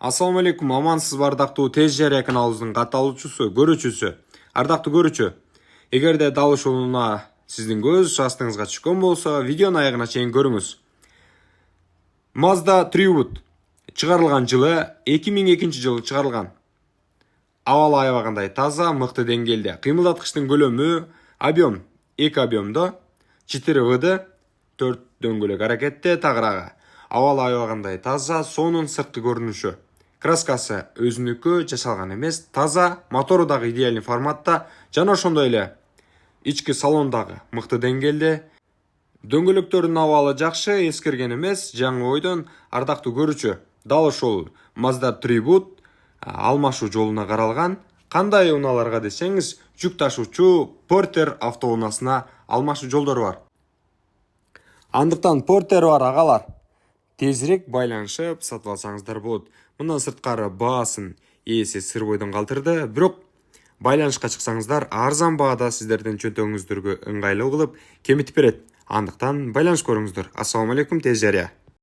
Ассаламу алейкум, амансыз бардақтуу тез жария каналыбыздын катталуучусу, көрүүчүсү. Ардактуу көрүүчү, эгерде далыш улууна сиздин көз астыңызга түшкөн болсо, видеонун аягына чейин көрүңүз. Mazda 3 чыгарылган жылы 2002 жылы чыгарылган. Абал аябагандай таза, мыкты деңгээлде. Кыймылдаткычтын көлөмү объем 2 объемдо, 4 ВД, 4 дөңгөлөк аракетте тагыраагы. Абал аябагандай таза, сонун сырткы көрүнүшү. Краскасы өзүнүкү жасалган эмес, таза, мотору дагы идеалдуу форматта, жана ошондой эле ички салондагы мыкты деңгээлде. Дөңгөлөктөрдүн абалы жакшы, эскерген эмес, жаңы ойдон. Ардактуу көрүүчү, дал ошол Mazda 3 алмашуу жолуна каралган. Кандай унааларга десеңиз, жүк ташуучу Porter автоунаасына алмашуу жолдору бар. Андыктан Porter бар агалар, тезирээк байланышып сатып алсаңыздар болот. Мындан сырткары баасын ээси сыр бойдон калтырды, бирок байланышка чыксаңыздар арзан баада сиздердин чөнтөгүңүздөргө ыңгайлуу кылып кемитип берет. Андыктан байланыш көрүңүздөр. Ассаламу алейкум, тез жария.